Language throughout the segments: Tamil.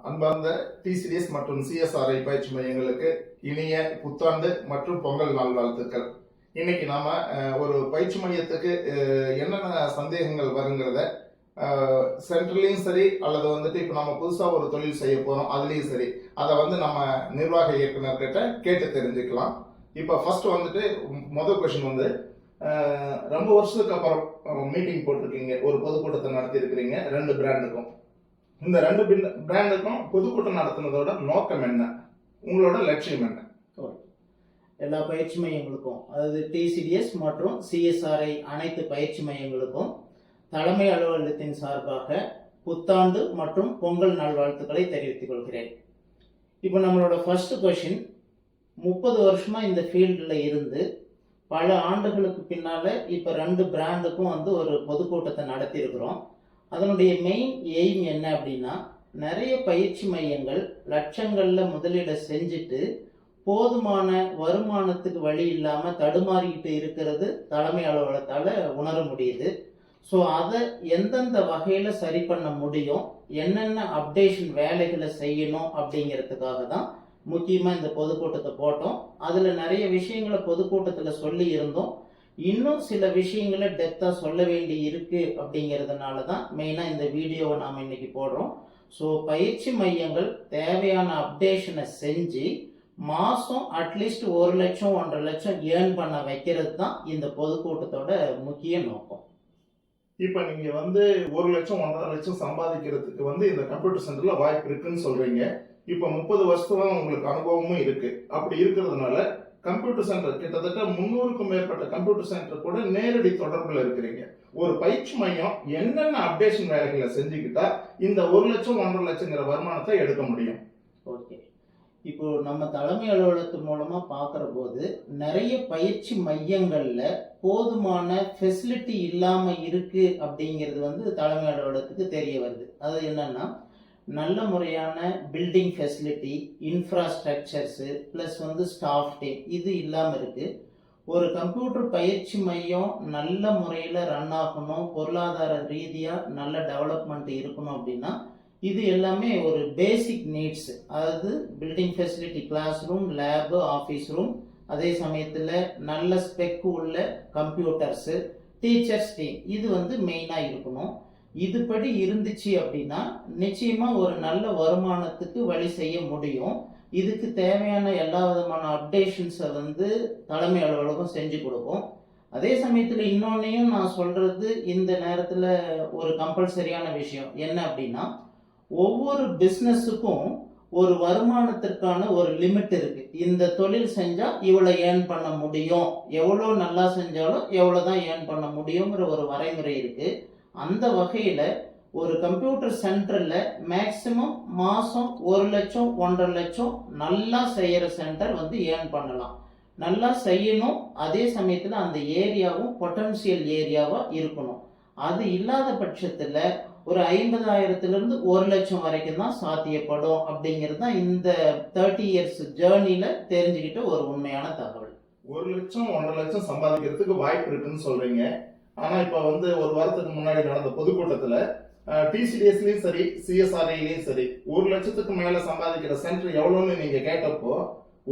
அன்பார்ந்த டிசிடிஎஸ் மற்றும் சிஎஸ்ஆர்ஐ பயிற்சி மையங்களுக்கு இனிய புத்தாண்டு மற்றும் பொங்கல் நாள் வாழ்த்துக்கள். இன்னைக்கு நாம ஒரு பயிற்சி மையத்துக்கு என்னென்ன சந்தேகங்கள் வருங்கிறத சென்ட்ரலையும் சரி அல்லது வந்துட்டு இப்போ நம்ம புதுசாக ஒரு தொழில் செய்ய போகிறோம் அதுலேயும் சரி அதை நம்ம நிர்வாக இயக்குநர்கிட்ட கேட்டு தெரிஞ்சுக்கலாம். இப்போ ஃபர்ஸ்ட் வந்துட்டு முதல் கொஸ்டின் ரொம்ப வருஷத்துக்கு அப்புறம் மீட்டிங் போட்டிருக்கீங்க, ஒரு பொதுக்கூட்டத்தை நடத்தி இருக்கிறீங்க 2 பிராண்டுக்கும். இந்த 2 பிராண்டுக்கும் பொதுக்கூட்டம் நடத்துனதோட நோக்கம் என்ன, உங்களோட லட்சியம் என்ன? எல்லா பயிற்சி மையங்களுக்கும், அதாவது டிசிடிஎஸ் மற்றும் சிஎஸ்ஆர்ஐ அனைத்து பயிற்சி மையங்களுக்கும் தலைமை அலுவலகத்தின் சார்பாக புத்தாண்டு மற்றும் பொங்கல் நல்வாழ்த்துக்களை தெரிவித்துக் கொள்கிறேன். இப்போ நம்மளோட ஃபர்ஸ்ட் கொஸ்டின், 30 வருஷமா இந்த ஃபீல்டில் இருந்து பல ஆண்டுகளுக்கு பின்னால இப்போ 2 பிராண்டுக்கும் ஒரு பொதுக்கூட்டத்தை நடத்தி இருக்கிறோம். அதனுடைய மெயின் எய்ம் என்ன அப்படின்னா, நிறைய பயிற்சி மையங்கள் லட்சங்களில் முதலீடை செஞ்சுட்டு போதுமான வருமானத்துக்கு வழி இல்லாமல் தடுமாறிக்கிட்டு இருக்கிறது தலைமை அலுவலகத்தால் உணர முடியுது. ஸோ அதை எந்தெந்த வகையில் சரி பண்ண முடியும், என்னென்ன அப்டேஷன் வேலைகளை செய்யணும் அப்படிங்கிறதுக்காக தான் முக்கியமாக இந்த பொதுக்கூட்டத்தை போட்டோம். அதில் நிறைய விஷயங்களை பொதுக்கூட்டத்தில் சொல்லி இருந்தோம். இன்னும் சில விஷயங்களை டெப்த்தாக சொல்ல வேண்டி இருக்கு அப்படிங்கிறதுனால தான் மெயினாக இந்த வீடியோவை நாம் இன்னைக்கு போடுறோம். ஸோ பயிற்சி மையங்கள் தேவையான அப்டேஷனை செஞ்சு மாதம் அட்லீஸ்ட் 1 லட்சம் 1.5 லட்சம் ஏர்ன் பண்ண வைக்கிறது தான் இந்த பொதுக்கூட்டத்தோட முக்கிய நோக்கம். இப்போ நீங்க 1 லட்சம் 1.5 லட்சம் சம்பாதிக்கிறதுக்கு இந்த கம்ப்யூட்டர் சென்டர்ல வாய்ப்பு இருக்குன்னு சொல்றீங்க. இப்போ 30 வருஷமா உங்களுக்கு அனுபவமும் இருக்கு. அப்படி இருக்கிறதுனால கம்ப்யூட்டர் சென்டர் கிட்டத்தட்ட 300க்கும் மேற்பட்ட கம்ப்யூட்டர் சென்டர் கூட நேரடி தொடர்புல இருக்கிறீங்க. ஒரு பயிற்சி மையம் என்னென்ன அப்டேஷன் வேலைகளை செஞ்சுக்கிட்டா இந்த 1 லட்சம் 1.5 லட்சங்கிற வருமானத்தை எடுக்க முடியும்? ஓகே, இப்போ நம்ம தலைமை அலுவலகத்து மூலமா பார்க்குற போது நிறைய பயிற்சி மையங்கள்ல போதுமான ஃபெசிலிட்டி இல்லாம இருக்கு அப்படிங்கிறது தலைமை அலுவலகத்துக்கு தெரிய வருது. அது என்னன்னா, நல்ல முறையான building facility, infrastructures plus staff team இது இல்லாமல் இருக்குது. ஒரு கம்ப்யூட்டர் பயிற்சி மையம் நல்ல முறையில் ரன் ஆகணும், பொருளாதார ரீதியாக நல்ல டெவலப்மெண்ட் இருக்கணும் அப்படின்னா இது எல்லாமே ஒரு பேசிக் நீட்ஸ். அதாவது building facility, class room, lab, office room, அதே சமயத்தில் நல்ல ஸ்பெக் உள்ள கம்ப்யூட்டர்ஸு, டீச்சர்ஸ் டீம் இது மெயினாக இருக்கணும். இதுபடி இருந்துச்சு அப்படின்னா நிச்சயமா ஒரு நல்ல வருமானத்துக்கு வழி செய்ய முடியும். இதுக்கு தேவையான எல்லா விதமான அப்டேஷன்ஸை தலைமை அலுவலகம் செஞ்சு கொடுக்கும். அதே சமயத்தில் இன்னொன்னையும் நான் சொல்றது இந்த நேரத்தில் ஒரு கம்பல்சரியான விஷயம் என்ன அப்படின்னா, ஒவ்வொரு பிஸ்னஸுக்கும் ஒரு வருமானத்திற்கான ஒரு லிமிட் இருக்கு. இந்த தொழில் செஞ்சா இவ்வளோ ஏர்ன் பண்ண முடியும், எவ்வளோ நல்லா செஞ்சாலும் எவ்வளோதான் ஏர்ன் பண்ண முடியுங்கிற ஒரு வரைமுறை இருக்கு. அந்த வகையில் ஒரு கம்ப்யூட்டர் சென்டரில் மேக்சிமம் மாதம் 1 லட்சம் 1.5 லட்சம் நல்லா செய்கிற சென்டர் ஏர்ன் பண்ணலாம். நல்லா செய்யணும், அதே சமயத்தில் அந்த ஏரியாவும் பொட்டன்சியல் ஏரியாவாக இருக்கணும். அது இல்லாத பட்சத்தில் ஒரு 50,000 1 லட்சம் வரைக்கும் தான் சாத்தியப்படும் அப்படிங்கிறது தான் இந்த 30 இயர்ஸ் ஜேர்னியில் தெரிஞ்சுக்கிட்ட ஒரு உண்மையான தகவல். 1 லட்சம் 1.5 லட்சம் சம்பாதிக்கிறதுக்கு வாய்ப்பு இருக்குன்னு சொல்றீங்க. ஆனா இப்ப ஒரு வாரத்துக்கு முன்னாடி நடந்த பொதுக்கூட்டத்துல டிசிடிஎஸ்லயும் சரி சிஎஸ்ஆர்ஐலயும் சரி 1 லட்சத்துக்கு மேல சம்பாதிக்கிற சென்டர் எவ்வளவுன்னு நீங்க கேட்டப்போ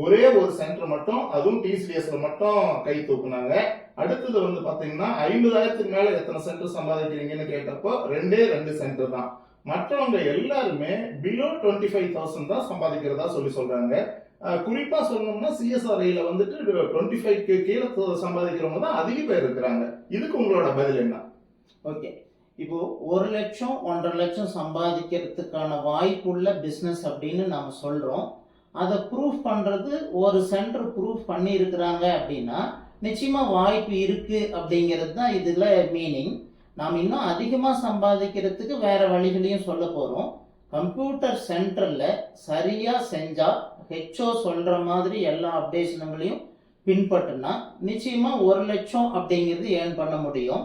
ஒரே ஒரு சென்டர் மட்டும், அதுவும் டிசிடிஎஸ்ல மட்டும் கை தூக்குனாங்க. அடுத்தது பாத்தீங்கன்னா 50,000க்கு மேல எத்தனை சென்டர் சம்பாதிக்கிறீங்கன்னு கேட்டப்போ 2 சென்டர் தான். மற்றவங்க எல்லாருமே பிலோ 25,000 தான் சம்பாதிக்கிறதா சொல்றாங்க. குறிப்பா சொல்லணும்னா சிஎஸ்ஆர்ஐல 25க்கு கீழே சம்பாதிக்கிறவங்க தான் அதிக பேர் இருக்கிறாங்க. இதுக்கு உங்களோட பதில் என்ன? ஓகே, இப்போ 1 லட்சம் 1.5 லட்சம் சம்பாதிக்கிறதுக்கான வாய்ப்புள்ள பிஸ்னஸ் அப்படின்னு நாம சொல்றோம். அதை ப்ரூஃப் பண்றது ஒரு சென்டர் ப்ரூஃப் பண்ணி இருக்கிறாங்க அப்படின்னா நிச்சயமா வாய்ப்பு இருக்கு அப்படிங்கிறது தான் இதுல மீனிங். நாம் இன்னும் அதிகமா சம்பாதிக்கிறதுக்கு வேற வழிகளையும் சொல்ல போறோம். கம்ப்யூட்டர் சென்டர்ல சரியா செஞ்சா ஹெச்ஓ சொல்ற மாதிரி எல்லா அப்டேஷன்களையும் பின்பற்றுனா நிச்சயமா 1 லட்சம் அப்படிங்கிறது ஏர்ன் பண்ண முடியும்.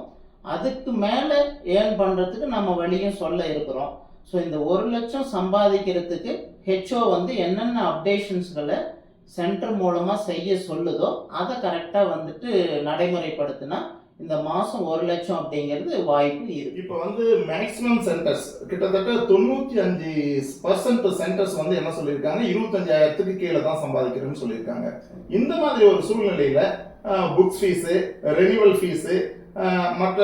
அதுக்கு மேல ஏர்ன் பண்றதுக்கு நம்ம வழியும் சொல்ல இருக்கிறோம். ஸோ இந்த 1 லட்சம் சம்பாதிக்கிறதுக்கு ஹெச்ஓ என்னென்ன அப்டேஷன்ஸ்களை சென்டர் மூலமா செய்ய சொல்லுதோ அதை கரெக்டா நடைமுறைப்படுத்தினா இந்த மாதம் 1 லட்சம் அப்படிங்கிறது வாய்ப்பு இருக்கு. இப்போ வந்து மேக்ஸிமம் சென்டர்ஸ் கிட்டத்தட்ட 95% சென்டர்ஸ் வந்து என்ன சொல்லியிருக்காங்க, 25,000க்கு கீழே தான் சம்பாதிக்கிறேன்னு சொல்லியிருக்காங்க. இந்த மாதிரி ஒரு சூழ்நிலையில புக்ஸ் ஃபீஸு, ரெனிவல் ஃபீஸு, மற்ற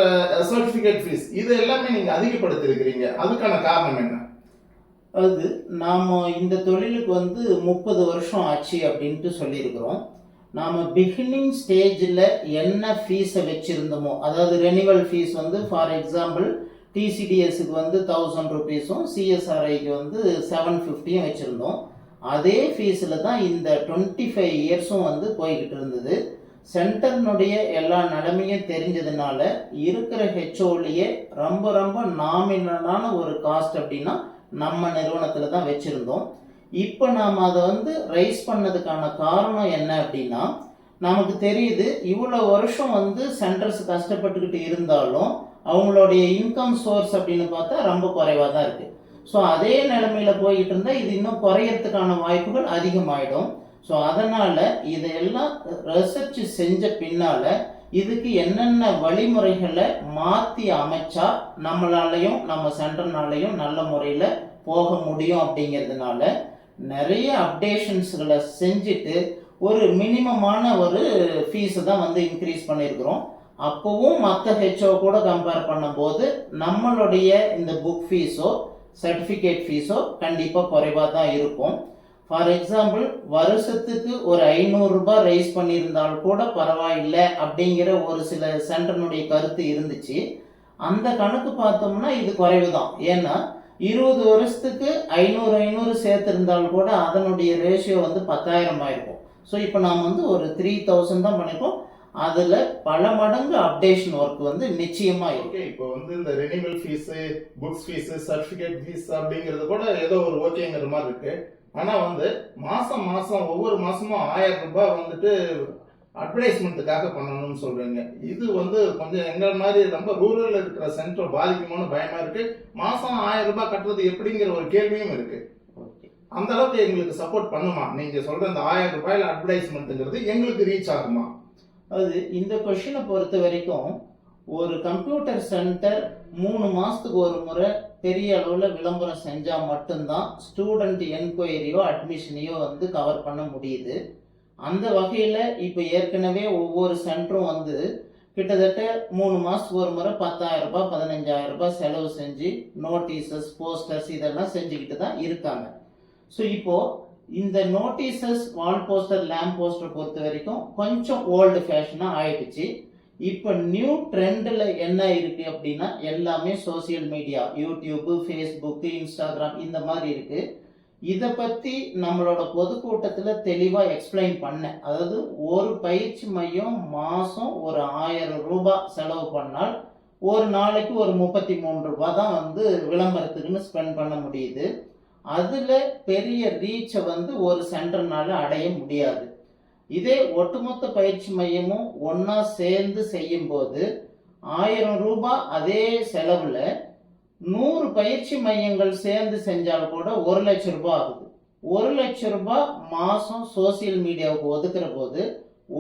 சர்டிஃபிகேட் ஃபீஸ் இது எல்லாமே நீங்க அதிகப்படுத்தி இருக்கிறீங்க. அதுக்கான காரணம் என்ன? அது நாம் இந்த தொழிலுக்கு வந்து 30 வருஷம் ஆச்சு அப்படின்ட்டு சொல்லியிருக்கிறோம். நாம் பிகினிங் ஸ்டேஜில் என்ன ஃபீஸை வச்சுருந்தோமோ, அதாவது ரெனிவல் ஃபீஸ் வந்து ஃபார் எக்ஸாம்பிள் டிசிடிஎஸ்க்கு வந்து 1000 ருபீஸும் சிஎஸ்ஆர்ஐக்கு வந்து 750 வச்சுருந்தோம். அதே ஃபீஸில் தான் இந்த 25 இயர்ஸும் வந்து போய்கிட்டு இருந்தது. சென்டர்னுடைய எல்லா நிலைமையும் தெரிஞ்சதுனால இருக்கிற ஹெச்ஓலையே ரொம்ப ரொம்ப நாமினலான ஒரு காஸ்ட் அப்படின்னா நம்ம நிறுவனத்தில் தான் வச்சுருந்தோம். இப்போ நாம் அதை வந்து ரைஸ் பண்ணதுக்கான காரணம் என்ன அப்படின்னா, நமக்கு தெரியுது இவ்வளோ வருஷம் வந்து சென்டர்ஸ் கஷ்டப்பட்டுக்கிட்டு இருந்தாலும் அவங்களுடைய இன்கம் சோர்ஸ் அப்படின்னு பார்த்தா ரொம்ப குறைவாக தான் இருக்குது. ஸோ அதே நிலைமையில் போய்கிட்டு இருந்தால் இது இன்னும் குறையறதுக்கான வாய்ப்புகள் அதிகமாகிடும். ஸோ அதனால் இதையெல்லாம் ரிசர்ச் செஞ்ச பின்னால் இதுக்கு என்னென்ன வழிமுறைகளை மாற்றி அமைச்சா நம்மளாலையும் நம்ம சென்டர்னாலையும் நல்ல முறையில் போக முடியும் அப்படிங்கிறதுனால நிறைய அப்டேஷன்ஸ்களை செஞ்சுட்டு ஒரு மினிமமான ஒரு ஃபீஸை தான் வந்து இன்க்ரீஸ் பண்ணியிருக்கிறோம். அப்போவும் மற்ற ஹெச்ஓ கூட கம்பேர் பண்ணும்போது நம்மளுடைய இந்த புக் ஃபீஸோ சர்டிஃபிகேட் ஃபீஸோ கண்டிப்பாக குறைவாக தான் இருக்கும். ஃபார் எக்ஸாம்பிள் வருஷத்துக்கு ஒரு 500 ரூபாய் ரைஸ் பண்ணியிருந்தால் கூட பரவாயில்லை அப்படிங்கிற ஒரு சில சென்டர்னுடைய கருத்து இருந்துச்சு. அந்த கணக்கு பார்த்தோம்னா இது குறைவு தான். ஏன்னா 20 வருஷத்துக்கு 500 சேர்த்திருந்தால் கூட அதனுடைய ரேஷியோ வந்து 10,000 ஆயிருக்கும். ஸோ இப்போ நாம் வந்து ஒரு 3000 தான் பண்ணிப்போம். அதில் பல மடங்கு அப்டேஷன் ஒர்க் வந்து நிச்சயமாக இருக்கு. இப்போ வந்து இந்த renewal fees, books fees, certificate fees அப்படிங்கிறது கூட ஏதோ ஒரு ஓகேங்கிற மாதிரி இருக்கு. ஆனா வந்து மாசம் மாசம் ஒவ்வொரு மாசமும் 1000 ரூபாய் வந்துட்டு அட்வர்டைஸ்மெண்ட்டுக்காக பண்ணணும்னு சொல்றீங்க. இது வந்து கொஞ்சம் எங்கள் மாதிரி ரொம்ப ரூரல் இருக்கிற சென்டர் பாதிக்குமோன்னு பயமா இருக்கு. மாசம் 1000 ரூபாய் கட்டுறது எப்படிங்கிற ஒரு கேள்வியும் இருக்கு. அந்த அளவுக்கு எங்களுக்கு சப்போர்ட் பண்ணுமா? நீங்க சொல்ற இந்த 1000 ரூபாயில அட்வர்டைஸ்மெண்ட்டுங்கிறது எங்களுக்கு ரீச் ஆகுமா? அது இந்த கொஷினை பொறுத்த வரைக்கும் ஒரு கம்ப்யூட்டர் சென்டர் 3 மாதத்துக்கு ஒரு முறை பெரிய அளவில் விளம்பரம் செஞ்சால் மட்டும்தான் ஸ்டூடெண்ட் என்கொயரியோ அட்மிஷனையோ வந்து கவர் பண்ண முடியுது. அந்த வகையில் இப்போ ஏற்கனவே ஒவ்வொரு சென்டரும் வந்து கிட்டத்தட்ட 3 மாதத்துக்கு ஒரு முறை 10,000 ரூபாய் 15,000 ரூபாய் செலவு செஞ்சு நோட்டீசஸ், போஸ்டர்ஸ் இதெல்லாம் செஞ்சுக்கிட்டு தான் இருக்காங்க. ஸோ இப்போது இந்த notices, wall poster, lamp poster பொறுத்த வரைக்கும் கொஞ்சம் ஓல்டு ஃபேஷனாக ஆயிடுச்சு. இப்போ நியூ ட்ரெண்டில் என்ன இருக்குது அப்படின்னா எல்லாமே social media, YouTube, Facebook, Instagram இந்த மாதிரி இருக்குது. இதை பற்றி நம்மளோட பொதுக்கூட்டத்தில் தெளிவாக எக்ஸ்பிளைன் பண்ணேன். அதாவது ஒரு பயிற்சி மையம் மாதம் ஒரு 1000 ரூபாய் செலவு பண்ணால் ஒரு நாளைக்கு ஒரு 33 ரூபாய் தான் வந்து விளம்பரத்துக்குன்னு ஸ்பெண்ட் பண்ண முடியுது. அதில் பெரிய ரீச்சை வந்து ஒரு சென்டர்னால அடைய முடியாது. இதே ஒட்டுமொத்த பயிற்சி மையமும் ஒன்றா சேர்ந்து செய்யும்போது 1000 ரூபாய் அதே செலவில் 100 பயிற்சி மையங்கள் சேர்ந்து செஞ்சால் கூட 1 லட்சம் ரூபாய் ஆகுது. 1 லட்சம் ரூபாய் மாதம் சோசியல் மீடியாவுக்கு ஒதுக்குற போது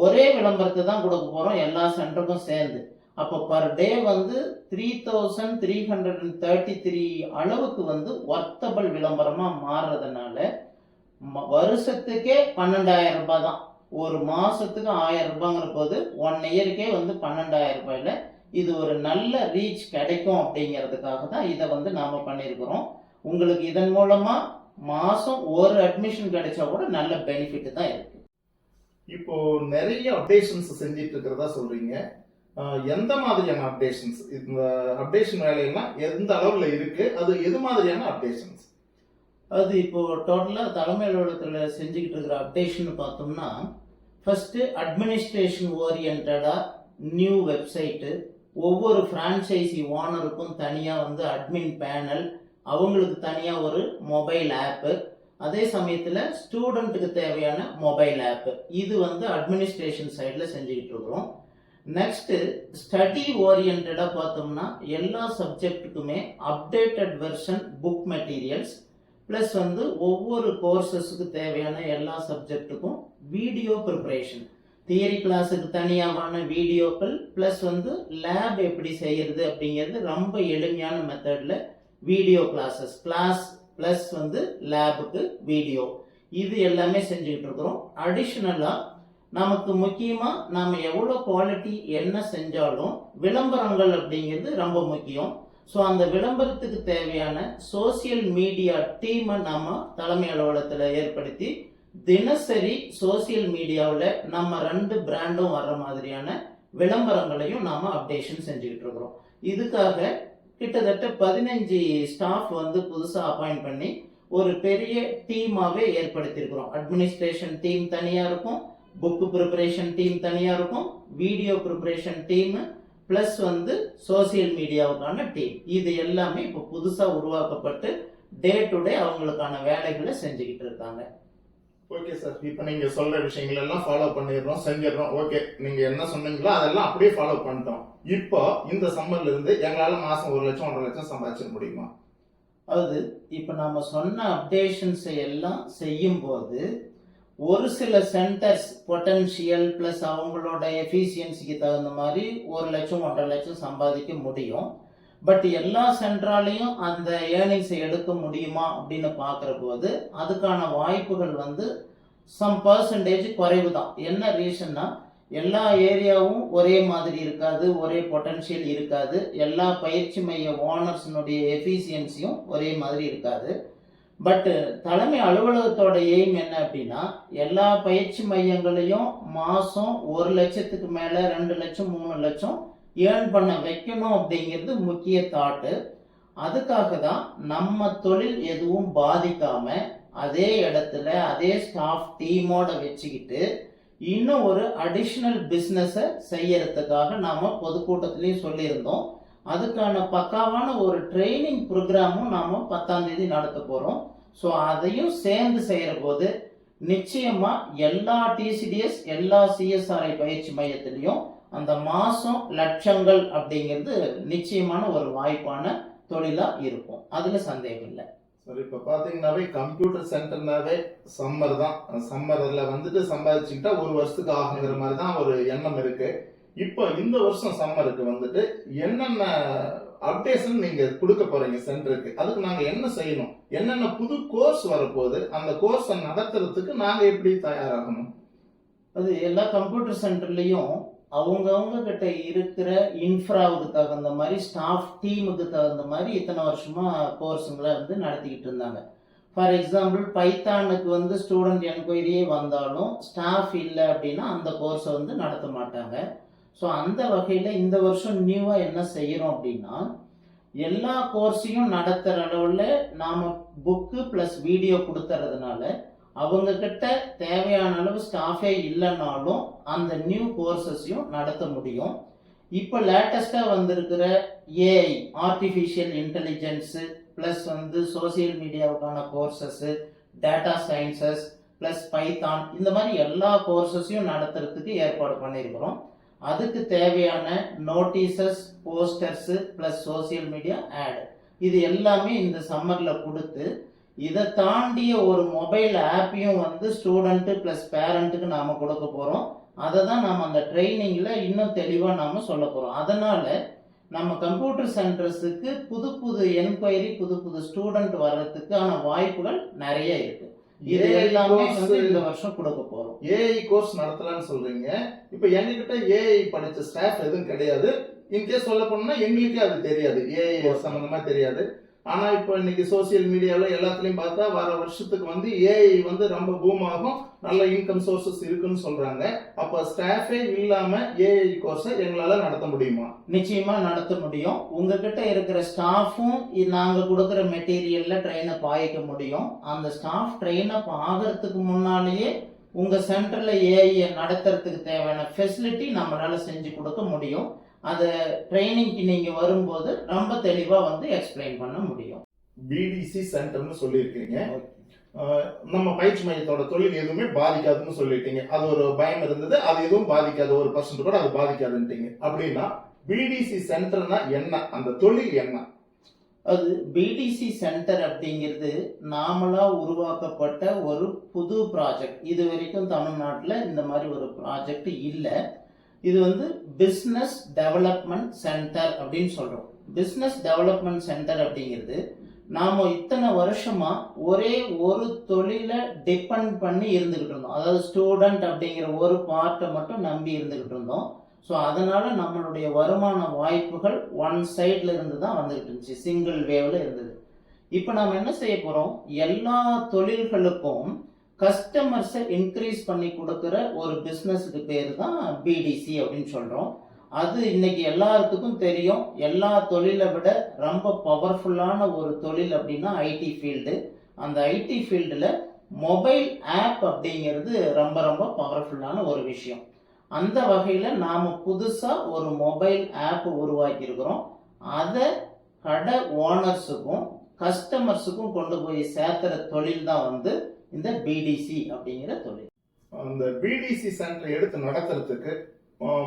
ஒரே விளம்பரத்தை தான் கொடுக்க போகிறோம் எல்லா சென்டருக்கும் சேர்ந்து. அப்போ பர் டே வந்து 3,333 அளவுக்கு வந்து ஒர்த்தபிள் விளம்பரமாக மாறுறதுனால வருஷத்துக்கே 12,000 ரூபாய் தான். ஒரு மாதத்துக்கு 1000 ரூபாங்கிற போது 1 இயருக்கே வந்து 12,000 ரூபாயில் இது ஒரு நல்ல ரீச் கிடைக்கும் அப்படிங்கிறதுக்காக தான் இதை வந்து நாம் பண்ணியிருக்கிறோம். உங்களுக்கு இதன் மூலமாக மாதம் ஒரு அட்மிஷன் கிடைச்சா கூட நல்ல பெனிஃபிட் தான் இருக்கு. இப்போ நிறைய அப்டேஷன்ஸ் செஞ்சிட்டு இருக்கிறதா சொல்றீங்க. எந்த மாதிரியான அப்டேஷன்ஸ், இந்த அப்டேஷன் வேலையெல்லாம் எந்த அளவுல இருக்கு, அது எது மாதிரியான அப்டேஷன்ஸ்? அது இப்போ டோட்டலாக தலைமை அலுவலகத்தில் செஞ்சுக்கிட்டு இருக்கிற அப்டேஷன் பார்த்தோம்னா, ஃபர்ஸ்ட் அட்மினிஸ்ட்ரேஷன் ஓரியன்டாக நியூ வெப்சைட்டு, ஒவ்வொரு ஃப்ரான்ச்சைசி ஓனருக்கும் தனியாக வந்து அட்மின் பேனல், அவங்களுக்கு தனியாக ஒரு மொபைல் ஆப்பு, அதே சமயத்தில் ஸ்டூடெண்ட்டுக்கு தேவையான மொபைல் ஆப்பு, இது வந்து அட்மினிஸ்ட்ரேஷன் சைடில் செஞ்சுக்கிட்டு இருக்கிறோம். நெக்ஸ்ட்டு ஸ்டடி ஓரியன்டாக பார்த்தோம்னா எல்லா சப்ஜெக்ட்டுக்குமே updated version book materials plus வந்து ஒவ்வொரு கோர்சஸுக்கு தேவையான எல்லா சப்ஜெக்ட்டுக்கும் வீடியோ ப்ரிப்பரேஷன். தியரி கிளாஸுக்கு தனியாவான வீடியோக்கள் ப்ளஸ் வந்து லேப் எப்படி செய்யறது அப்படிங்கிறது ரொம்ப எளிமையான மெத்தடில் வீடியோ கிளாஸ் ப்ளஸ் வந்து லேபுக்கு வீடியோ இது எல்லாமே செஞ்சுக்கிட்டு இருக்கிறோம். அடிஷ்னலாக நமக்கு முக்கியமாக நாம் எவ்வளோ குவாலிட்டி என்ன செஞ்சாலும் விளம்பரங்கள் அப்படிங்கிறது ரொம்ப முக்கியம். ஸோ அந்த விளம்பரத்துக்கு தேவையான சோசியல் மீடியா டீமை நாம் தலைமை அலுவலகத்தில் ஏற்படுத்தி தினசரி சோசியல் மீடியாவில் நம்ம 2 பிராண்டும் வர்ற மாதிரியான விளம்பரங்களையும் நாம் அப்டேஷன் செஞ்சுக்கிட்டு இருக்கிறோம். இதுக்காக கிட்டத்தட்ட 15 ஸ்டாஃப் வந்து புதுசாக அப்பாயிண்ட் பண்ணி ஒரு பெரிய டீமாகவே ஏற்படுத்தியிருக்கிறோம். அட்மினிஸ்ட்ரேஷன் டீம் தனியாக இருக்கும், புக்கு ப்ரிப்பரேஷன் டீம் தனியாக இருக்கும், வீடியோ ப்ரிப்பரேஷன் டீமு ப்ளஸ் வந்து சோசியல் மீடியாவுக்கான டீம். இது எல்லாமே இப்போ புதுசாக உருவாக்கப்பட்டு டே டு டே அவங்களுக்கான வேலைகளை செஞ்சுக்கிட்டு இருக்காங்க. ஓகே சார், இப்போ நீங்க சொல்ற விஷயங்கள் எல்லாம் ஃபாலோ பண்ணிடுறோம், செஞ்சிடறோம். ஓகே, நீங்க என்ன சொன்னீங்களோ அதெல்லாம் அப்படியே ஃபாலோ பண்ணிட்டோம். இப்போ இந்த சம்மர்ல இருந்து எங்களால மாசம் 1 லட்சம் 1.5 லட்சம் சம்பாதிச்சிட முடியுமா? அது இப்போ நாம சொன்ன அப்டேஷன்ஸை எல்லாம் செய்யும் போது ஒரு சில சென்டர்ஸ் பொட்டன்ஷியல் ப்ளஸ் அவங்களோட எஃபிஷியன்சிக்கு தகுந்த மாதிரி 1 லட்சம் 1.5 லட்சம் சம்பாதிக்க முடியும். பட் எல்லா சென்ட்ராலையும் அந்த ஏர்னிங்ஸை எடுக்க முடியுமா அப்படின்னு பார்க்குற போது அதுக்கான வாய்ப்புகள் வந்து சம் பர்சன்டேஜ் குறைவு தான். என்ன ரீசன்னா, எல்லா ஏரியாவும் ஒரே மாதிரி இருக்காது, ஒரே பொட்டன்ஷியல் இருக்காது, எல்லா பயிற்சி மைய ஓனர்ஸினுடைய எஃபிஷியன்சியும் ஒரே மாதிரி இருக்காது. பட் தலைமை அலுவலகத்தோட எய்ம் என்ன அப்படின்னா, எல்லா பயிற்சி மையங்களையும் மாதம் 1 லட்சத்துக்கு மேலே 2 லட்சம் 3 லட்சம் ஏர்ன் பண்ண வைக்கணும் அப்படிங்கிறது முக்கிய தாட்டு. அதுக்காக தான் நம்ம தொழில் எதுவும் பாதிக்காம அதே இடத்துல அதே ஸ்டாஃப் டீமோட வச்சுக்கிட்டு இன்னும் ஒரு அடிஷ்னல் பிஸ்னஸை செய்யறதுக்காக நாம பொதுக்கூட்டத்திலையும் சொல்லியிருந்தோம். அதுக்கான பக்காவான ஒரு ட்ரைனிங் ப்ரோக்ராமும் நாம 10ஆம் தேதி நடத்த போறோம். ஸோ அதையும் சேர்ந்து செய்யற போது நிச்சயமா எல்லா டிசிடிஎஸ் எல்லா சிஎஸ்ஆர்ஐ பயிற்சி மையத்திலையும் அந்த மாசம் லட்சங்கள் அப்படிங்கிறது நிச்சயமான ஒரு வாய்ப்பான தொழிலா இருக்கும். அதுல சந்தேகம் இல்லை. சார், இப்ப பாத்தீங்கன்னாவே கம்ப்யூட்டர் சென்டர்னாவே சம்மர் தான். சம்மர்ல வந்துட்டு சம்பாதிச்சுக்கிட்டா 1 வருஷத்துக்கு ஆகுங்கிற மாதிரி தான் ஒரு எண்ணம் இருக்கு. இப்போ இந்த வருஷம் சம்மருக்கு வந்துட்டு என்னென்ன அப்டேஷன் நீங்க கொடுக்க போறீங்க சென்டருக்கு? அதுக்கு நாங்க என்ன செய்யணும்? என்னென்ன புது கோர்ஸ் வரப்போகுது? அந்த கோர்ஸை நடத்துறதுக்கு நாங்க எப்படி தயாராகணும்? அது எல்லா கம்ப்யூட்டர் சென்டர்லயும் அவங்கவுங்க கிட்ட இருக்கிற இன்ஃப்ராவுக்கு தகுந்த மாதிரி ஸ்டாஃப் டீமுக்கு தகுந்த மாதிரி இத்தனை வருஷமா கோர்ஸுங்களை வந்து நடத்திக்கிட்டு இருந்தாங்க. ஃபார் எக்ஸாம்பிள் பைத்தானுக்கு வந்து ஸ்டூடெண்ட் என்கொயரியே வந்தாலும் ஸ்டாஃப் இல்லை அப்படின்னா அந்த கோர்ஸை வந்து நடத்த மாட்டாங்க. ஸோ அந்த வகையில் இந்த வருஷம் நியூவாக என்ன செய்கிறோம் அப்படின்னா, எல்லா கோர்ஸையும் நடத்துகிற அளவில் நாம் புக்கு ப்ளஸ் வீடியோ கொடுத்துறதுனால அவங்க கிட்ட தேவையான அளவு ஸ்டாஃபே இல்லைனாலும் அந்த நியூ கோர்சஸையும் நடத்த முடியும். இப்போ லேட்டஸ்டாக வந்திருக்கிற ஏஐ ஆர்டிஃபிஷியல் இன்டெலிஜென்ஸு ப்ளஸ் வந்து சோசியல் மீடியாவுக்கான courses, data sciences plus Python, இந்த மாதிரி எல்லா கோர்சஸையும் நடத்துறதுக்கு ஏற்பாடு பண்ணியிருக்கிறோம். அதுக்கு தேவையான notices, posters plus social media ad இது எல்லாமே இந்த சம்மரில் கொடுத்து இதை தாண்டிய ஒரு மொபைல் ஆப்பையும் வந்து ஸ்டூடெண்ட்டு ப்ளஸ் பேரண்ட்டுக்கு நாம் கொடுக்க போகிறோம். அதை தான் நாம் அந்த ட்ரைனிங்கில் இன்னும் தெளிவாக நாம் சொல்ல போகிறோம். அதனால் நம்ம கம்ப்யூட்டர் சென்டர்ஸுக்கு புது புது என்கொயரி, புது புது ஸ்டூடெண்ட் வர்றதுக்கான வாய்ப்புகள் நிறைய இருக்கு. இது எல்லாமே வந்து இந்த வருஷம் கொடுக்க போகிறோம். ஏஐ கோர்ஸ் நடத்தலாம்னு சொல்றீங்க. இப்போ எங்ககிட்ட ஏஐ படித்த ஸ்டாஃப் எதுவும் கிடையாது. இன்கேஸ் சொல்ல போனோம்னா எங்களுக்கே அது தெரியாது, ஏஐ சம்பந்தமா தெரியாது. ஆனா இப்போ இன்னைக்கு சோசியல் மீடியால எல்லாத்துலயும் பார்த்தா வர வருஷத்துக்கு வந்து ஏஐ வந்து ரொம்ப பூம் ஆகும், நல்ல இன்கம் சோர்சஸ் இருக்குன்னு சொல்றாங்க. அப்ப ஸ்டாஃபே இல்லாம ஏஐ கோர்ஸை எங்களால நடத்த முடியுமா? நிச்சயமா நடத்த முடியும். உங்ககிட்ட இருக்கிற ஸ்டாஃபும் நாங்க கொடுக்குற மெட்டீரியல்ல ட்ரெயின் அப் ஆகிக்க முடியும். அந்த ஸ்டாஃப் ட்ரெயின் அப் ஆகிறதுக்கு முன்னாலேயே உங்க சென்டர்ல ஏஐ நடத்துறதுக்கு தேவையான ஃபெசிலிட்டி நம்மளால செஞ்சு கொடுக்க முடியும். அதை ட்ரைனிங்க்கு நீங்க வரும்போது ரொம்ப தெளிவா வந்து எக்ஸ்பிளைன் பண்ண முடியும். பிடிசி சென்டர்னு சொல்லியிருக்கீங்க. நம்ம பயிற்சி மையத்தோட தொழில் எதுவுமே பாதிக்காதுன்னு சொல்லிட்டீங்க. அது ஒரு பயம் இருந்தது, அது எதுவும் பாதிக்காது, 1% கூட அது பாதிக்காதுன்ட்டீங்க. அப்படின்னா பிடிசி சென்டர்னா என்ன, அந்த தொழில் என்ன? அது பிடிசி சென்டர் அப்படிங்கிறது நாமளா உருவாக்கப்பட்ட ஒரு புது ப்ராஜெக்ட். இது வரைக்கும் தமிழ்நாட்டில் இந்த மாதிரி ஒரு ப்ராஜெக்ட் இல்லை. இது வந்து பிஸ்னஸ் டெவலப்மெண்ட் சென்டர் அப்படின்னு சொல்றோம். பிஸ்னஸ் டெவலப்மெண்ட் சென்டர் அப்படிங்கிறது நாம இத்தனை வருஷமா ஒரே ஒரு தொழிலை டிபெண்ட் பண்ணி இருந்துகிட்டு இருந்தோம். அதாவது ஸ்டூடெண்ட் அப்படிங்கிற ஒரு பார்ட்டை மட்டும் நம்பி இருந்துகிட்டு இருந்தோம். ஸோ அதனால நம்மளுடைய வருமான வாய்ப்புகள் ஒன் சைட்ல இருந்து தான் வந்துகிட்டு இருந்துச்சு, சிங்கிள் வேவ்ல இருந்தது. இப்போ நாம் என்ன செய்ய போறோம், எல்லா தொழில்களுக்கும் கஸ்டமர்ஸை இன்க்ரீஸ் பண்ணி கொடுக்குற ஒரு பிஸ்னஸுக்கு பேர் தான் பிடிசி அப்படின்னு சொல்றோம். அது இன்னைக்கு எல்லாத்துக்கும் தெரியும். எல்லா தொழிலை விட ரொம்ப பவர்ஃபுல்லான ஒரு தொழில் அப்படின்னா ஐடி ஃபீல்டு. அந்த ஐடி ஃபீல்டில் மொபைல் ஆப் அப்படிங்கிறது ரொம்ப ரொம்ப பவர்ஃபுல்லான ஒரு விஷயம். அந்த வகையில் நாம் புதுசாக ஒரு மொபைல் ஆப் உருவாக்கியிருக்கிறோம். அதை கடை ஓனர்ஸுக்கும் கஸ்டமர்ஸுக்கும் கொண்டு போய் சேர்த்துற தொழில் தான் வந்து இந்த பிடிசி அப்படிங்கிற தொழில். அந்த பிடிசி சென்டர் எடுத்து நடத்துறதுக்கு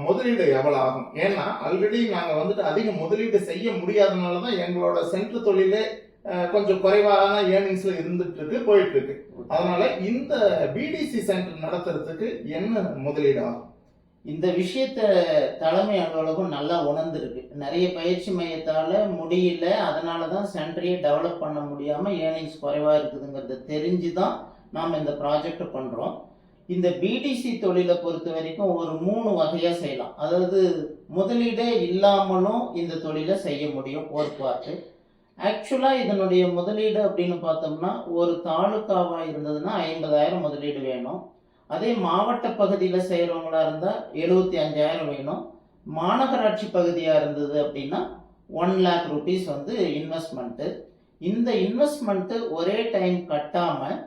முதலீடு எவ்வளவு ஆகும்? ஏன்னா ஆல்ரெடி நாங்க வந்துட்டு அதிக முதலீடு செய்ய முடியாதனாலதான் எங்களோட சென்டர் தொழிலே கொஞ்சம் குறைவான ஏர்னிங்ஸ்ல இருந்துட்டு இருக்கு, போயிட்டு இருக்கு. அதனால இந்த பிடிசி சென்டர் நடத்துறதுக்கு என்ன முதலீடு ஆகும்? இந்த விஷயத்த தலைமை அலுவலகம் நல்லா உணர்ந்துருக்கு. நிறைய பயிற்சி மையத்தால முடியல, அதனாலதான் சென்டரையே டெவலப் பண்ண முடியாம ஏர்னிங்ஸ் குறைவா இருக்குதுங்கிறத தெரிஞ்சுதான் நாம இந்த ப்ராஜெக்ட் பண்றோம். இந்த பிடிசி தொழிலை பொறுத்த வரைக்கும் ஒரு 3 வகையா செய்யலாம். அதாவது முதலீடே இல்லாமலும் இந்த தொழிலை செய்ய முடியும் ஒரு பார்ட்டு. ஆக்சுவலா இதனுடைய முதலீடு அப்படின்னு பார்த்தோம்னா ஒரு தாலுக்காவா இருந்ததுன்னா 50,000 முதலீடு வேணும். அதே மாவட்ட பகுதியில் செய்கிறவங்களா இருந்தால் 75,000 வேணும். மாநகராட்சி பகுதியாக இருந்தது அப்படின்னா 1 lakh rupees வந்து இன்வெஸ்ட்மெண்ட்டு. இந்த இன்வெஸ்ட்மெண்ட்டு ஒரே டைம் கட்டாமல்,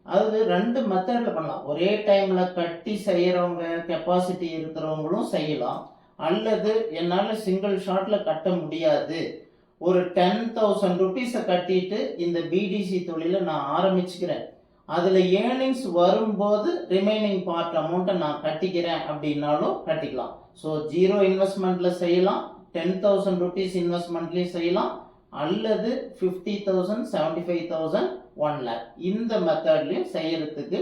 அது 2 மெத்தடில் பண்ணலாம். ஒரே டைமில் கட்டி செய்கிறவங்க, கெப்பாசிட்டி இருக்கிறவங்களும் செய்யலாம். அல்லது என்னால் சிங்கிள் ஷாட்டில் கட்ட முடியாது, ஒரு 10,000 rupees கட்டிட்டு இந்த பிடிசி தொழிலை நான் ஆரம்பிச்சுக்கிறேன், அதில் ஏர்னிங்ஸ் வரும்போது ரிமைனிங் பார்ட் அமௌண்ட்டை நான் கட்டிக்கிறேன் அப்படின்னாலும் கட்டிக்கலாம். ஸோ 0 இன்வெஸ்ட்மெண்ட்டில் செய்யலாம், 10,000 rupees இன்வெஸ்ட்மெண்ட்லேயும் செய்யலாம், அல்லது 50,000, 75,000, 1 lakh இந்த மெத்தட்லையும் செய்யறதுக்கு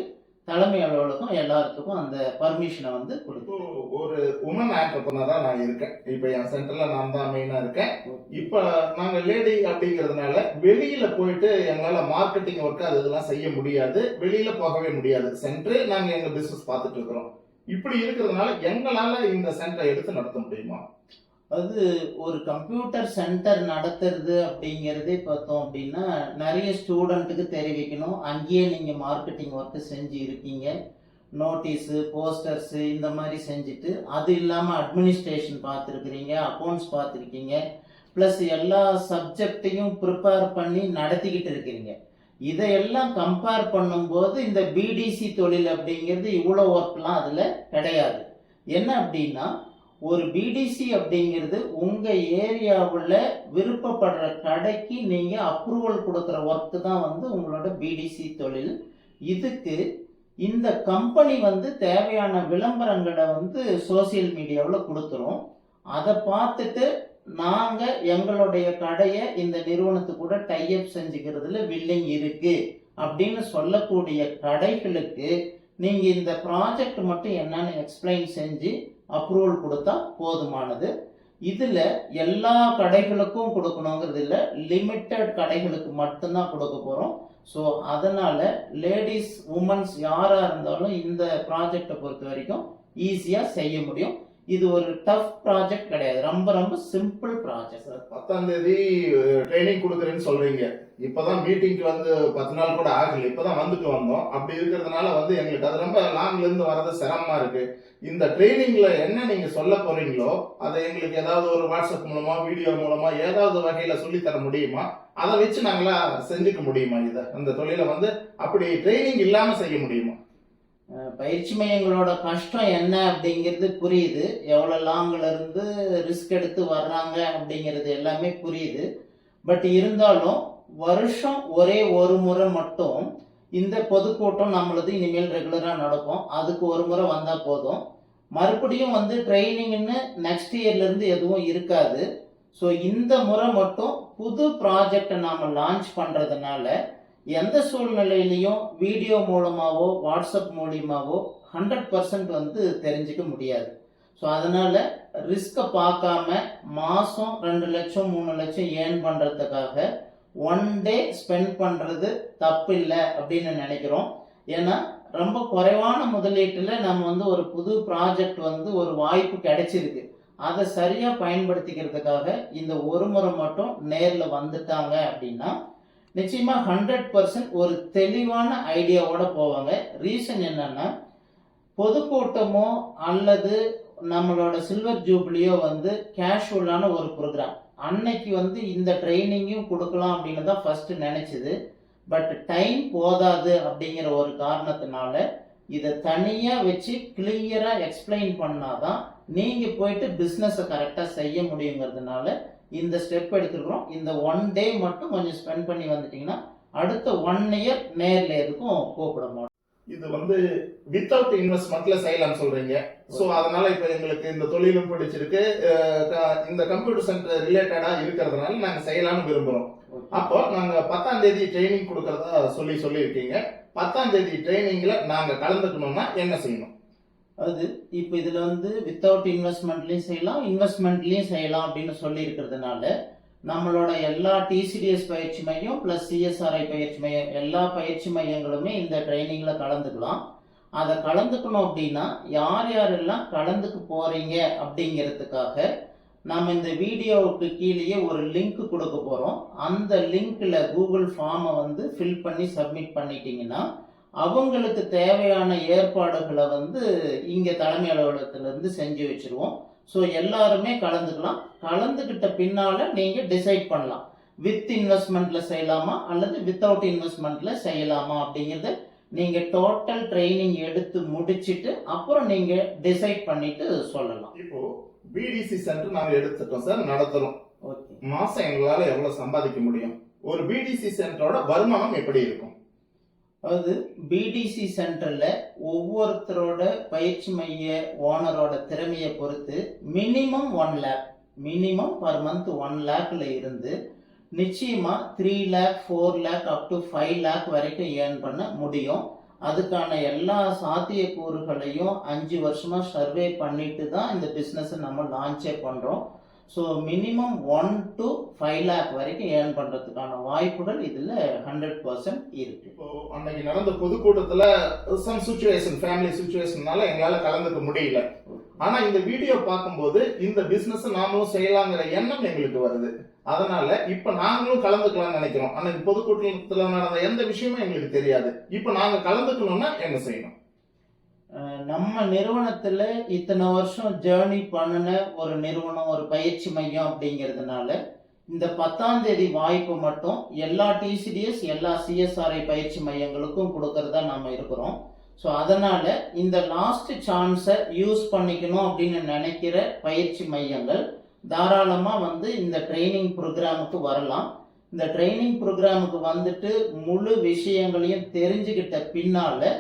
தலைமை அலுவலகம் எல்லாத்துக்கும் அந்த பர்மிஷனை வந்து கொடுக்கும். ஒரு உமன் ஆண்டர்பிரனரா நான் இருக்கேன். இப்ப என் சென்டர்ல நான் தான் மெயினா இருக்கேன். இப்ப நாங்க லேடி அப்படிங்கறதுனால வெளியில போயிட்டு எங்களால மார்க்கெட்டிங் ஒர்க் அது இதெல்லாம் செய்ய முடியாது, வெளியில போகவே முடியாது. சென்டர் நாங்க எங்க பிசினஸ் பார்த்துட்டு இருக்கிறோம். இப்படி இருக்கிறதுனால எங்களால இந்த சென்டரை எடுத்து நடத்த முடியுமா? அது ஒரு கம்ப்யூட்டர் சென்டர் நடத்துறது அப்படிங்கிறதே பார்த்தோம் அப்படின்னா நிறைய ஸ்டூடெண்ட்டுக்கு தெரிவிக்கணும். அங்கேயே நீங்கள் மார்க்கெட்டிங் ஒர்க்கு செஞ்சு இருக்கீங்க, நோட்டீஸு, போஸ்டர்ஸு இந்த மாதிரி செஞ்சுட்டு, அது இல்லாமல் அட்மினிஸ்ட்ரேஷன் பார்த்துருக்குறீங்க, அக்கௌண்ட்ஸ் பார்த்துருக்கீங்க, ப்ளஸ் எல்லா சப்ஜெக்டையும் ப்ரிப்பேர் பண்ணி நடத்திக்கிட்டு இருக்கிறீங்க. இதையெல்லாம் கம்பேர் பண்ணும்போது இந்த பிடிசி தொழில் அப்படிங்கிறது இவ்வளோ ஒர்க்லாம் அதில் கிடையாது. என்ன அப்படின்னா ஒரு பிடிசி அப்படிங்கிறது உங்க ஏரியாவில் விருப்பப்படுற கடைக்கு நீங்க அப்ரூவல் கொடுக்குற ஒர்க்கு தான் வந்து உங்களோட பிடிசி தொழில். இதுக்கு இந்த கம்பெனி வந்து தேவையான விளம்பரங்களை வந்து சோசியல் மீடியாவில் கொடுத்துரும். அதை பார்த்துட்டு நாங்க எங்களுடைய கடையை இந்த நிறுவனத்து கூட டைஅப் செஞ்சுக்கிறதுல வில்லிங் இருக்கு அப்படின்னு சொல்லக்கூடிய கடைகளுக்கு நீங்க இந்த ப்ராஜெக்ட் மட்டும் என்னன்னு எக்ஸ்பிளைன் செஞ்சு அப்ரூவல் கொடுத்தா போதுமானது. இதுல எல்லா கடைகளுக்கும் கொடுக்கணுங்கிறது இல்லை, லிமிட்டட் கடைகளுக்கு மட்டும்தான் கொடுக்க போறோம். ஸோ அதனால லேடிஸ், உமன்ஸ் யாரா இருந்தாலும் இந்த ப்ராஜெக்டை பொறுத்த வரைக்கும் ஈஸியா செய்ய முடியும். இது ஒரு டஃப் ப்ராஜெக்ட் கிடையாது, ரொம்ப ரொம்ப சிம்பிள் ப்ராஜெக்ட். 10ஆம் தேதி ட்ரைனிங் கொடுக்குறேன்னு சொல்றீங்க. இப்பதான் மீட்டிங்க்கு வந்து 10 நாள் கூட ஆகல, இப்பதான் வந்துட்டு வந்தோம். அப்படி இருக்கிறதுனால வந்து எங்களுக்கு அது ரொம்ப லாங்ல இருந்து வர்றது சிரமமா இருக்கு. இந்த ட்ரைனிங்ல என்ன நீங்க சொல்ல போறீங்களோ அதை எங்களுக்கு ஏதாவது ஒரு வாட்ஸ்அப் மூலமா, வீடியோ மூலமா ஏதாவது வகையில சொல்லி தர முடியுமா? அதை வச்சு நாங்களா செஞ்சுக்க முடியுமா? இதை அந்த தொழிலை வந்து அப்படி ட்ரைனிங் இல்லாம செய்ய முடியுமா? பயிற்சி மையங்களோட கஷ்டம் என்ன அப்படிங்கிறது புரியுது, எவ்வளோ லாங்கில் இருந்து ரிஸ்க் எடுத்து வர்றாங்க அப்படிங்கிறது எல்லாமே புரியுது. பட் இருந்தாலும் வருஷம் ஒரே ஒரு முறை மட்டும் இந்த பொதுக்கூட்டம் நம்மளது இனிமேல் ரெகுலராக நடக்கும். அதுக்கு ஒரு முறை வந்தால் போதும். மறுபடியும் வந்து ட்ரைனிங்னு நெக்ஸ்ட் இயர்லேருந்து எதுவும் இருக்காது. ஸோ இந்த முறை மட்டும் புது ப்ராஜெக்டை நாம லான்ச் பண்றதுனால எந்த சூழ்நிலையிலையும் வீடியோ மூலமாவோ வாட்ஸ்அப் மூலியமாவோ 100% வந்து தெரிஞ்சுக்க முடியாது. ஸோ அதனால ரிஸ்கை பார்க்காம மாதம் 2 லட்சம் 3 லட்சம் ஏர்ன் பண்ணுறதுக்காக ஒன் டே ஸ்பெண்ட் பண்ணுறது தப்பு இல்லை அப்படின்னு நினைக்கிறோம். ஏன்னா ரொம்ப குறைவான முதலீட்டில் நம்ம வந்து ஒரு புது ப்ராஜெக்ட் வந்து ஒரு வாய்ப்பு கிடைச்சிருக்கு. அதை சரியாக பயன்படுத்திக்கிறதுக்காக இந்த ஒரு முறை மட்டும் நேரில் வந்துட்டாங்க அப்படின்னா நிச்சயமாக 100% ஒரு தெளிவான ஐடியாவோட போவாங்க. ரீசன் என்னன்னா, பொதுக்கூட்டமோ அல்லது நம்மளோட சில்வர் ஜூப்ளியோ வந்து கேஷுவலான ஒரு ப்ரோக்ராம். அன்னைக்கு வந்து இந்த ட்ரைனிங்கும் கொடுக்கலாம் அப்படின்னு தான் ஃபர்ஸ்ட் நினைச்சது. பட் டைம் போதாது அப்படிங்கிற ஒரு காரணத்தினால இதை தனியாக வச்சு கிளியராக எக்ஸ்பிளைன் பண்ணாதான் நீங்கள் போயிட்டு பிஸ்னஸை கரெக்டாக செய்ய முடியுங்கிறதுனால இந்த ஸ்டெப் எடுத்துருக்கிறோம். இந்த ஒன் டே மட்டும் கொஞ்சம் ஸ்பெண்ட் பண்ணி வந்துட்டீங்கன்னா அடுத்த 1 இயர் நேரில் எதுக்கும் கூப்பிட மாட்டோம். இது வந்து வித்தவுட் இன்வெஸ்ட்மெண்ட்ல செய்யலாம் சொல்றீங்க. சோ அதனால இப்ப எங்களுக்கு இந்த தொழிலும் பிடிச்சிருக்கு, இந்த கம்ப்யூட்டர் சென்டர் ரிலேட்டடா இருக்கிறதுனால நாங்க செய்யலாம்னு விரும்புறோம். அப்போ நாங்க 10ஆம் தேதி ட்ரைனிங் கொடுக்கறதா சொல்லியிருக்கீங்க. 10ஆம் தேதி ட்ரைனிங்ல நாங்க கலந்துக்கணும்னா என்ன செய்யணும்? அது இப்போ இதுல வந்து வித்தவுட் இன்வெஸ்ட்மெண்ட்லயும் செய்யலாம், இன்வெஸ்ட்மெண்ட்லயும் செய்யலாம் அப்படின்னு சொல்லி இருக்கிறதுனால நம்மளோட எல்லா டிசிடிஎஸ் பயிற்சி மையம் பிளஸ் சிஎஸ்ஆர்ஐ பயிற்சி மையம் எல்லா பயிற்சி மையங்களுமே இந்த ட்ரைனிங்ல கலந்துக்கலாம். அதை கலந்துக்கணும் அப்படின்னா யார் யாரெல்லாம் கலந்துக்க போறீங்க அப்படிங்கிறதுக்காக நம்ம இந்த வீடியோவுக்கு கீழேயே ஒரு லிங்க் கொடுக்க போறோம். அந்த லிங்க்ல கூகுள் ஃபார்மை வந்து ஃபில் பண்ணி சப்மிட் பண்ணிட்டீங்கன்னா அவங்களுக்கு தேவையான ஏற்பாடுகளை வந்து இங்க தலைமை அலுவலகத்துல இருந்து செஞ்சு வச்சிருவோம். ஸோ எல்லாருமே கலந்துக்கலாம். கலந்துக்கிட்ட பின்னால நீங்க டிசைட் பண்ணலாம் வித் இன்வெஸ்ட்மெண்ட்ல செய்யலாமா அல்லது வித்தவுட் இன்வெஸ்ட்மெண்ட்ல செய்யலாமா அப்படிங்கறத நீங்க டோட்டல் ட்ரைனிங் எடுத்து முடிச்சிட்டு அப்புறம் நீங்க டிசைட் பண்ணிட்டு சொல்லலாம். இப்போ பிடிசி சென்டர் நாங்க எடுத்துட்டோம் சார், நடத்துறோம். மாசம் எங்களால எவ்வளவு சம்பாதிக்க முடியும்? ஒரு பிடிசி சென்டரோட வருமானம் எப்படி இருக்கும்? அதாவது பிடிசி சென்டர்ல ஒவ்வொருத்தரோட பயிற்சி மைய ஓனரோட திறமையை பொறுத்து minimum 1 lakh, minimum per month 1 லேக்ல இருந்து நிச்சயமா 3 லேக் 4 லேக் அப் டு 5 லேக் வரைக்கும் ஏர்ன் பண்ண முடியும். அதுக்கான எல்லா சாத்தியக்கூறுகளையும் 5 வருஷமா சர்வே பண்ணிட்டு தான் இந்த பிசினஸ் நம்ம லான்ச்சே பண்றோம். ஸோ மினிமம் 1 to 5 லேக் வரைக்கும் ஏர்ன் பண்றதுக்கான வாய்ப்புகள் இதுல 100% இருக்கு. இப்போ அன்னைக்கு நடந்த பொதுக்கூட்டத்துல சம் சுச்சுவேஷன், ஃபேமிலி சுச்சுவேஷன்னால எங்களால கலந்துக்க முடியல. ஆனா இந்த வீடியோ பார்க்கும்போது இந்த பிசினஸ் நாமளும் செய்யலாங்கிற எண்ணம் எங்களுக்கு வருது. அதனால இப்ப நாங்களும் கலந்துக்கலாம்னு நினைக்கிறோம். அன்னைக்கு பொதுக்கூட்டத்துல நடந்த எந்த விஷயமும் எங்களுக்கு தெரியாது. இப்ப நாங்க கலந்துக்கணும்னா என்ன செய்யணும்? நம்ம நிறுவனத்துல இத்தனை வருஷம் ஜேர்னி பண்ணின ஒரு நிறுவனம், ஒரு பயிற்சி மையம் அப்படிங்கிறதுனால இந்த 10ஆம் தேதி வாய்ப்பு மட்டும் எல்லா டிசிடிஎஸ் எல்லா சிஎஸ்ஆர்ஐ பயிற்சி மையங்களுக்கும் கொடுக்கறதா நாம இருக்கிறோம். ஸோ அதனால இந்த லாஸ்ட் சான்ஸை யூஸ் பண்ணிக்கணும் அப்படின்னு நினைக்கிற பயிற்சி மையங்கள் தாராளமா வந்து இந்த ட்ரைனிங் ப்ரோக்ராமுக்கு வரலாம். இந்த ட்ரைனிங் ப்ரோக்ராமுக்கு வந்துட்டு முழு விஷயங்களையும் தெரிஞ்சுக்கிட்ட பின்னால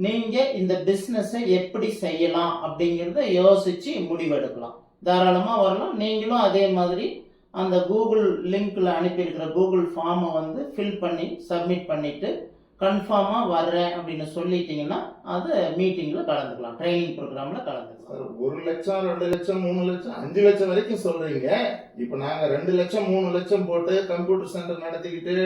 நீங்க இந்த பிசினஸை எப்படி செய்யலாம் அப்படிங்கிறத யோசிச்சு முடிவெடுக்கலாம். தாராளமா வரலாம். நீங்களும் அதே மாதிரி அந்த கூகுள் லிங்க்ல அனுப்பியிருக்கிற கூகுள் ஃபார்மை வந்து ஃபில் பண்ணி சப்மிட் பண்ணிட்டு கன்ஃபார்மா வர்றேன் அப்படின்னு சொல்லிட்டீங்கன்னா அதை மீட்டிங்ல கலந்துக்கலாம், ட்ரைனிங் ப்ரோக்ராம்ல கலந்துக்கலாம். 1 லட்சம் 2 லட்சம் 3 லட்சம் 5 லட்சம் வரைக்கும் சொல்றீங்க. இப்ப நாங்க 2 லட்சம் 3 லட்சம் போட்டு கம்ப்யூட்டர் சென்டர் நடத்திக்கிட்டு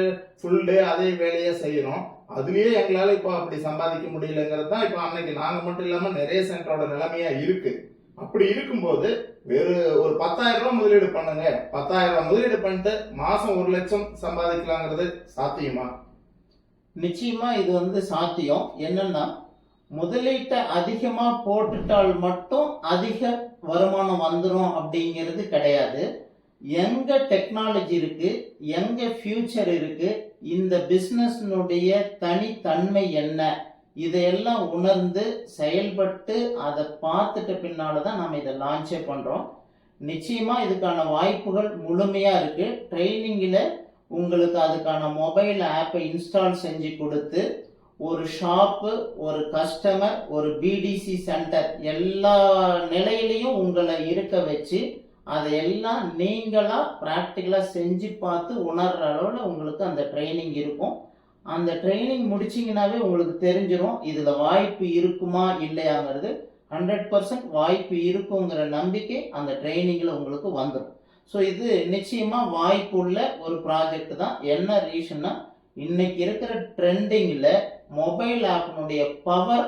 ஃபுல் டே அதே வேலையை செய்யறோம். அதுலயே எங்களால இப்ப அப்படி சம்பாதிக்க முடியலங்கிறது தான் இப்ப அன்னைக்கு நாங்க மட்டும் இல்லாம நிறைய சென்டரோட நிலைமையா இருக்கு. அப்படி இருக்கும்போது வேறு ஒரு 10,000 ரூபாய் முதலீடு பண்ணுங்க, 10,000 ரூபாய் முதலீடு பண்ணிட்டு மாசம் 1 லட்சம் சம்பாதிக்கலாங்கிறது சாத்தியமா? நிச்சயமா இது வந்து சாத்தியம். என்னன்னா முதலீட்டை அதிகமா போட்டுட்டால் மட்டும் அதிக வருமானம் வந்துடும் அப்படிங்கிறது கிடையாது. எங்க டெக்னாலஜி இருக்கு, எங்க ஃபியூச்சர் இருக்கு, இந்த பிசினஸ்னுடைய தனித்தன்மை என்ன, இதையெல்லாம் உணர்ந்து செயல்பட்டு அதை பார்த்துட்ட பின்னால்தான் நம்ம இதை லான்ச்சே பண்றோம். நிச்சயமா இதுக்கான வாய்ப்புகள் முழுமையா இருக்கு. ட்ரைனிங்ல உங்களுக்கு அதுக்கான மொபைல் ஆப்பை இன்ஸ்டால் செஞ்சு கொடுத்து ஒரு ஷாப்பு, ஒரு கஸ்டமர், ஒரு பிடிசி சென்டர் எல்லா நிலையிலையும் உங்களை இருக்க வச்சு அதையெல்லாம் நீங்களா ப்ராக்டிக்கலா செஞ்சு பார்த்து உணர்ற அளவில் உங்களுக்கு அந்த ட்ரைனிங் இருக்கும். அந்த ட்ரைனிங் முடிச்சிங்கனாவே உங்களுக்கு தெரிஞ்சிடும் இதில் வாய்ப்பு இருக்குமா இல்லையாங்கிறது. 100% வாய்ப்பு இருக்குங்கிற நம்பிக்கை அந்த ட்ரைனிங்கில் உங்களுக்கு வந்துடும். ஸோ இது நிச்சயமாக வாய்ப்பு உள்ள ஒரு ப்ராஜெக்ட் தான். என்ன ரீசன்னா, இன்னைக்கு இருக்கிற ட்ரெண்டிங்கில் மொபைல் ஆப்பினுடைய power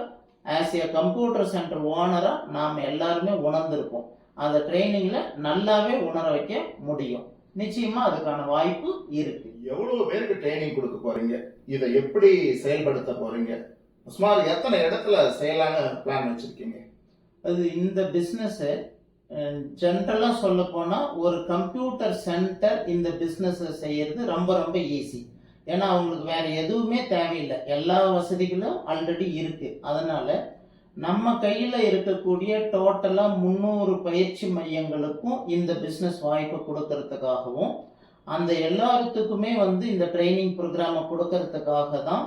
as a computer centre ஓனராக நாம் எல்லாருமே உணர்ந்திருப்போம். அந்த ட்ரைனிங்கில் நல்லாவே உணர வைக்க முடியும். நிச்சயமாக அதுக்கான வாய்ப்பு இருக்கு. எவ்வளவு பேருக்கு ட்ரைனிங் கொடுக்க போறீங்க? இதை எப்படி செயல்படுத்த போறீங்க? சுமார் எத்தனை இடத்துல செய்யலான்னு பிளான் வச்சிருக்கீங்க? அது இந்த பிஸ்னஸை ஜென்ரலாக சொல்ல போனால் ஒரு கம்ப்யூட்டர் சென்டர் இந்த பிஸ்னஸை செய்யறது ரொம்ப ரொம்ப ஈஸி. ஏன்னா அவங்களுக்கு வேற எதுவுமே தேவையில்லை, எல்லா வசதிகளும் ஆல்ரெடி இருக்கு. அதனால நம்ம கையில் இருக்கக்கூடிய டோட்டலாக 300 பயிற்சி மையங்களுக்கும் இந்த பிஸ்னஸ் வாய்ப்பை கொடுக்கறதுக்காகவும் அந்த எல்லாத்துக்குமே இந்த ட்ரைனிங் ப்ரோக்ராமை கொடுக்கறதுக்காக தான்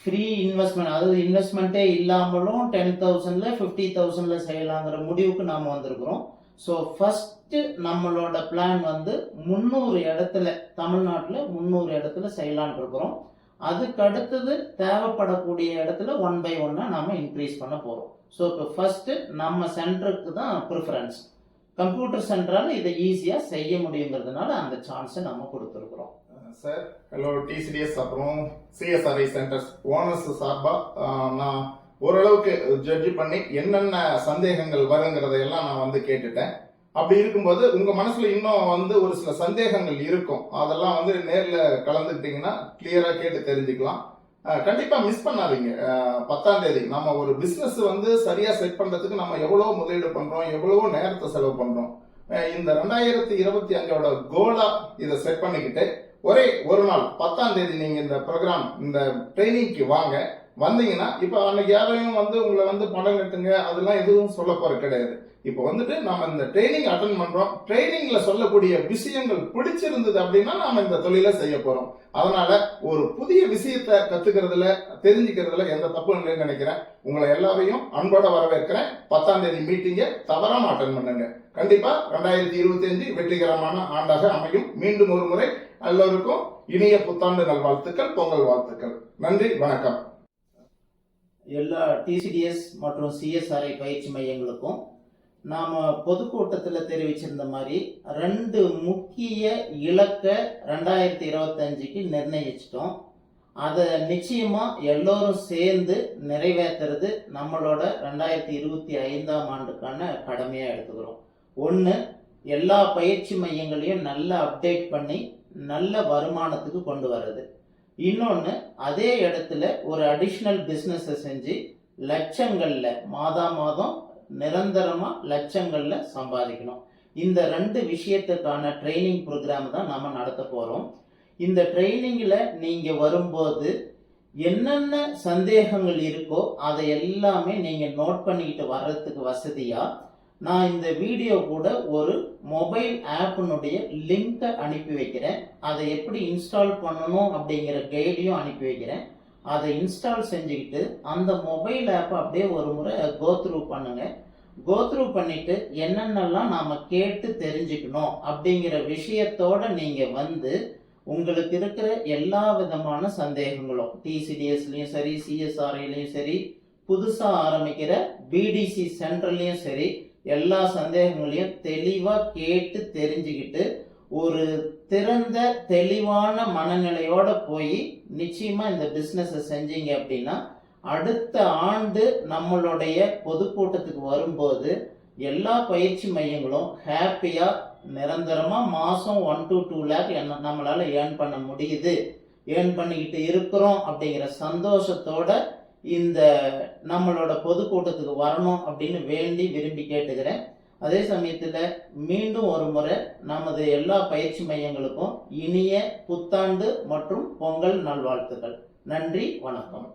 ஃப்ரீ இன்வெஸ்ட்மெண்ட், அதாவது இன்வெஸ்ட்மெண்ட்டே இல்லாமலும் 10,000ல 50,000ல செய்யலாங்கிற முடிவுக்கு நாம் வந்திருக்கிறோம். ஸோ ஃபஸ்ட்டு நம்மளோட பிளான் 300 இடத்துல, தமிழ்நாட்டில் 300 இடத்துல செய்யலான் இருக்கிறோம். அதுக்கு அடுத்தது தேவைப்படக்கூடிய இடத்துல 1 by 1 நாம இன்க்ரீஸ் பண்ண போகிறோம். ஸோ இப்போ ஃபஸ்ட்டு நம்ம சென்டருக்கு தான் ப்ரிஃபரன்ஸ். கம்ப்யூட்டர் சென்டரால் இதை ஈஸியாக செய்ய முடியுங்கிறதுனால அந்த சான்ஸை நம்ம கொடுத்துருக்குறோம். சார், ஹலோ டிசிடிஎஸ் அப்புறம் சிஎஸ்ஆர்ஐ சென்டர்ஸ் ஓனர்ஸ் சார்பாக நான் ஓரளவுக்கு ஜட்ஜ் பண்ணி என்னென்ன சந்தேகங்கள் வருங்கிறதையெல்லாம் நான் கேட்டுட்டேன். அப்படி இருக்கும்போது உங்க மனசுல இன்னும் ஒரு சில சந்தேகங்கள் இருக்கும். அதெல்லாம் நேர்ல கலந்துக்கிட்டீங்கன்னா கிளியரா கேட்டு தெரிஞ்சுக்கலாம். கண்டிப்பா மிஸ் பண்ணாதீங்க. 10ஆம் தேதி நம்ம ஒரு பிசினஸ் சரியா செட் பண்றதுக்கு நம்ம எவ்வளவு முதலீடு பண்றோம், எவ்வளவோ நேரத்தை செலவு பண்றோம். இந்த 2025ஓட கோலா இதை செட் பண்ணிக்கிட்டு ஒரே ஒரு நாள் 10ஆம் தேதி நீங்க இந்த ப்ரோக்ராம், இந்த ட்ரைனிங்க்கு வாங்க. வந்தீங்கன்னா இப்ப அன்னைக்கு யாரையும் உங்களை பணம் கட்டுங்க அதெல்லாம் எதுவும் சொல்ல போற கிடையாது. இப்போ நம்ம இந்த ட்ரைனிங் அட்டன் பண்றோம். ட்ரைனிங்ல சொல்லக்கூடிய விஷயங்கள் பிடிச்சிருந்தது அப்படின்னா நாம இந்த தொழிலை செய்ய போறோம். அதனால ஒரு புதிய விஷயத்தை கத்துக்கிறதுல, தெரிஞ்சுக்கிறதுல எந்த தப்பும் இல்லைன்னு நினைக்கிறேன். உங்களை எல்லாரையும் அன்போட வரவேற்கிறேன். 10ஆம் தேதி மீட்டிங்கை தவறாம அட்டன் பண்ணுங்க. கண்டிப்பா 2025 வெற்றிகரமான ஆண்டாக அமையும். மீண்டும் ஒரு முறை எல்லோருக்கும் இனிய புத்தாண்டு நல்வாழ்த்துக்கள், பொங்கல் வாழ்த்துக்கள். நன்றி, வணக்கம். எல்லா டிசிடிஎஸ் மற்றும் சிஎஸ்ஆர்ஐ பயிற்சி மையங்களுக்கும் நாம் பொதுக்கூட்டத்தில் தெரிவிச்சிருந்த மாதிரி 2 முக்கிய இலக்கை 2025க்கு நிர்ணயிச்சிட்டோம். அதை நிச்சயமாக எல்லோரும் சேர்ந்து நிறைவேற்றுறது நம்மளோட 2025ஆம் ஆண்டுக்கான கடமையாக எடுத்துக்கிறோம். ஒன்று, எல்லா பயிற்சி மையங்களையும் நல்லா அப்டேட் பண்ணி நல்ல வருமானத்துக்கு கொண்டு வர்றது. இன்னொன்று, அதே இடத்துல ஒரு அடிஷ்னல் பிஸ்னஸை செஞ்சு லட்சங்களில் மாதம் நிரந்தரமாக லட்சங்களில் சம்பாதிக்கணும். இந்த 2 விஷயத்துக்கான ட்ரைனிங் ப்ரோக்ராம் தான் நாம் நடத்த போகிறோம். இந்த ட்ரைனிங்கில் நீங்கள் வரும்போது என்னென்ன சந்தேகங்கள் இருக்கோ அதை எல்லாமே நீங்கள் நோட் பண்ணிக்கிட்டு வர்றதுக்கு வசதியாக நான் இந்த வீடியோ கூட ஒரு மொபைல் ஆப்பினுடைய லிங்கை அனுப்பி வைக்கிறேன். அதை எப்படி இன்ஸ்டால் பண்ணணும் அப்படிங்கிற கைடையும் அனுப்பி வைக்கிறேன். அதை இன்ஸ்டால் செஞ்சுக்கிட்டு அந்த மொபைல் ஆப்பை அப்படியே ஒரு முறை கோத்ரூ பண்ணுங்க. கோத்ரூ பண்ணிட்டு என்னென்னலாம் நாம் கேட்டு தெரிஞ்சுக்கணும் அப்படிங்கிற விஷயத்தோட நீங்கள் உங்களுக்கு இருக்கிற எல்லா விதமான சந்தேகங்களும் டிசிடிஎஸ்லையும் சரி, சிஎஸ்ஆர்ஐலையும் சரி, புதுசாக ஆரம்பிக்கிற பிடிசி சென்டர்லையும் சரி, எல்லா சந்தேகங்களையும் தெளிவாக கேட்டு தெரிஞ்சுக்கிட்டு ஒரு திறந்த தெளிவான மனநிலையோட போய் நிச்சயமா இந்த பிஸ்னஸை செஞ்சீங்க அப்படின்னா அடுத்த ஆண்டு நம்மளுடைய பொதுக்கூட்டத்துக்கு வரும்போது எல்லா பயிற்சி மையங்களும் ஹாப்பியா நிரந்தரமா மாசம் 1 to 2 lakh நம்மளால ஏர்ன் பண்ண முடியுது, ஏர்ன் பண்ணிக்கிட்டு இருக்கிறோம் அப்படிங்கிற சந்தோஷத்தோட இந்த நம்மளோட பொதுக்கூட்டத்துக்கு வரணும் அப்படின்னு வேண்டி விரும்பி கேட்டுக்கிறேன். அதே சமயத்தில் மீண்டும் ஒரு முறை நமது எல்லா பயிற்சி மையங்களுக்கும் இனிய புத்தாண்டு மற்றும் பொங்கல் நல்வாழ்த்துக்கள். நன்றி, வணக்கம்.